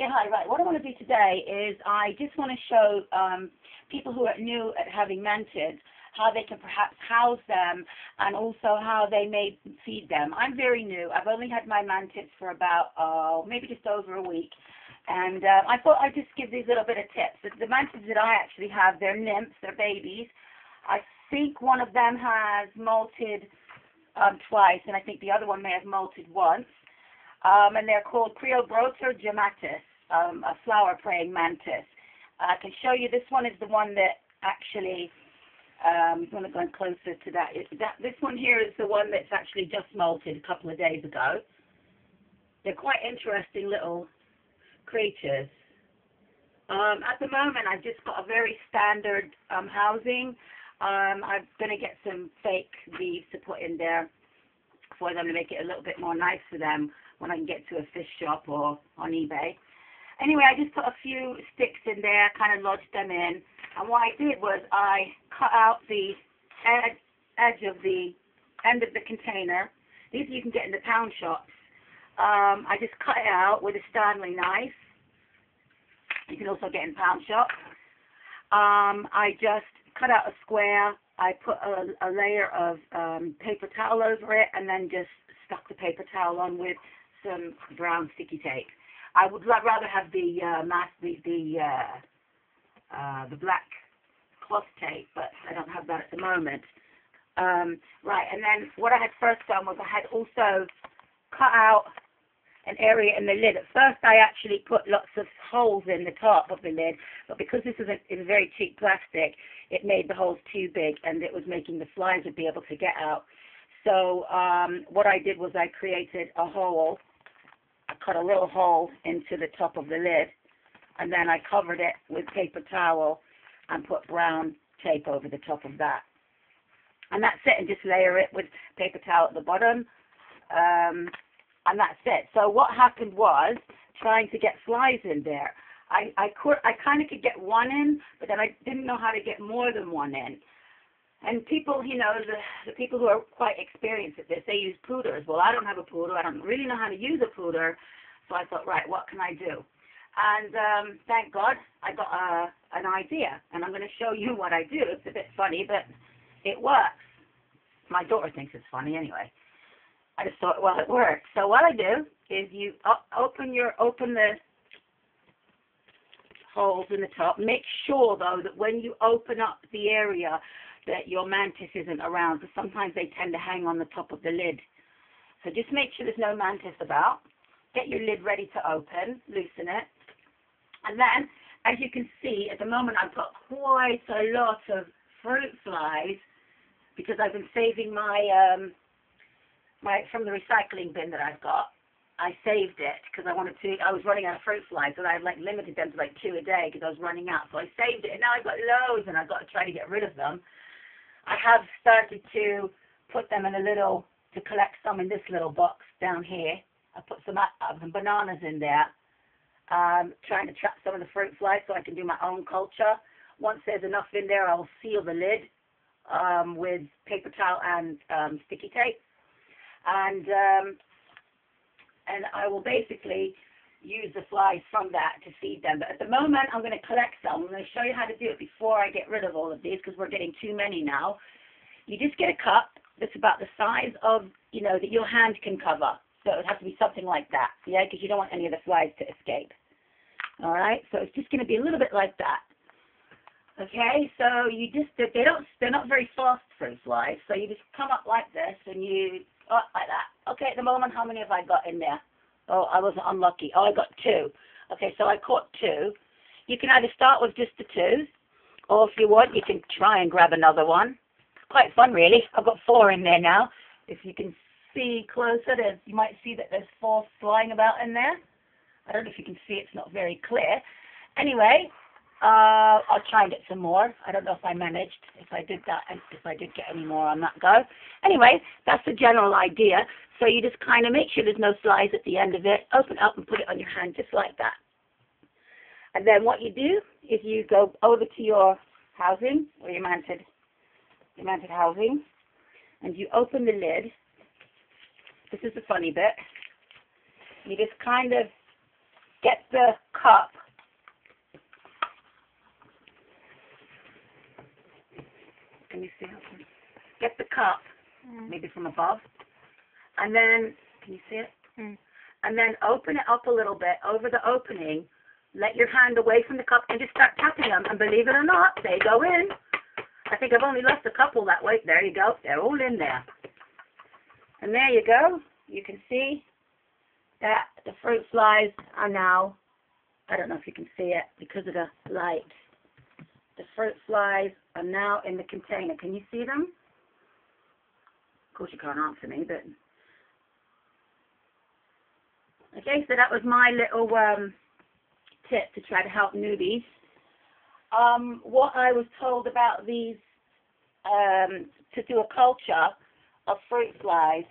Yeah, hi, right. What I want to do today is I just want to show people who are new at having mantids how they can perhaps house them and also how they may feed them. I'm very new. I've only had my mantids for about maybe just over a week. And I thought I'd just give these little bit of tips. The mantids that I actually have, they're nymphs, they're babies. I think one of them has molted twice, and I think the other one may have molted once. And they're called Creobrota gemmatis, a flower-praying mantis. I can show you, this one is the one that actually, I'm going to go closer to that. This one here is the one that's actually just molted a couple of days ago. They're quite interesting little creatures. At the moment, I've just got a very standard housing. I'm going to get some fake leaves to put in there for them to make it a little bit more nice for them when I can get to a fish shop or on eBay. Anyway, I just put a few sticks in there, kind of lodged them in. And what I did was I cut out the edge of the end of the container. These you can get in the pound shops. I just cut it out with a Stanley knife. You can also get in pound shops. I just cut out a square. I put a layer of paper towel over it and then just stuck the paper towel on with some brown sticky tape. I would rather have the black cloth tape, but I don't have that at the moment. Right, and then what I had first done was I had also cut out an area in the lid. At first I actually put lots of holes in the top of the lid, but because this is a very cheap plastic, it made the holes too big and it was making the flies would be able to get out. So what I did was I created a hole. I cut a little hole into the top of the lid, and then I covered it with paper towel and put brown tape over the top of that. And that's it, and just layer it with paper towel at the bottom. And that's it. So what happened was trying to get flies in there. I kind of could get one in, but then I didn't know how to get more than one in. And people, you know, the people who are quite experienced at this, they use pouders. Well, I don't have a pouder. I don't really know how to use a pouder. So I thought, right, what can I do? And thank God I got an idea. And I'm going to show you what I do. It's a bit funny, but it works. My daughter thinks it's funny anyway. I just thought, well, it works. So what I do is you open the holes in the top. Make sure, though, that when you open up the area that your mantis isn't around, because sometimes they tend to hang on the top of the lid. So just make sure there's no mantis about. Get your lid ready to open. Loosen it. And then, as you can see, at the moment I've got quite a lot of fruit flies because I've been saving my from the recycling bin that I've got. I saved it because I was running out of fruit flies, and I like limited them to like 2 a day because I was running out. So I saved it, and now I've got loads, and I've got to try to get rid of them. I have started to put them in to collect some in this little box down here. I put some bananas in there, trying to trap some of the fruit flies so I can do my own culture. Once there's enough in there, I'll seal the lid with paper towel and sticky tape. And I will basically use the flies from that to feed them. But at the moment, I'm going to collect some. I'm going to show you how to do it before I get rid of all of these because we're getting too many now. You just get a cup that's about the size of, you know, that your hand can cover. So it would have to be something like that, yeah, because you don't want any of the flies to escape. All right, so it's just going to be a little bit like that. Okay, so you just, they're not very fast fruit flies, so you just come up like this and you, like that. Okay, at the moment, how many have I got in there? Oh, I wasn't unlucky. Oh, I got 2. Okay, so I caught 2. You can either start with just the 2, or if you want, you can try and grab another one. It's quite fun, really. I've got 4 in there now. If you can see closer, you might see that there's 4 flying about in there. I don't know if you can see. It's not very clear. Anyway, I'll try and get some more. I don't know if I managed, if I did that, and if I did get any more on that go. Anyway, that's the general idea. So you just kind of make sure there's no flies at the end of it. Open it up and put it on your hand just like that. And then what you do is you go over to your housing, or your mantid housing, and you open the lid. This is the funny bit. You just kind of get the cup. Can you see? Get the cup, maybe from above, and then, can you see it? And then open it up a little bit over the opening. Let your hand away from the cup and just start tapping them. And believe it or not, they go in. I think I've only left a couple that way. There you go. They're all in there. And there you go. You can see that the fruit flies are now, I don't know if you can see it because of the light. The fruit flies are now in the container. Can you see them? Of course you can't answer me, but... Okay, so that was my little tip to try to help newbies. What I was told about these, to do a culture of fruit flies,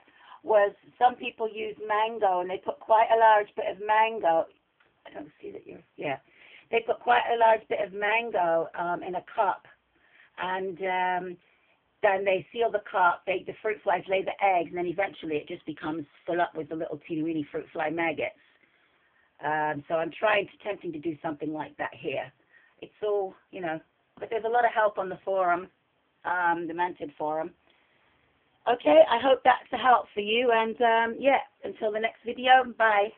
was some people use mango, and they put quite a large bit of mango. I don't see that you're, yeah. They put quite a large bit of mango in a cup, and then they seal the cup. The fruit flies lay the eggs, and then eventually it just becomes full up with the little teeny-weeny fruit fly maggots. So I'm attempting to do something like that here. It's all, you know, but there's a lot of help on the forum, the Mantid forum. Okay, I hope that's a help for you, and yeah, until the next video, bye.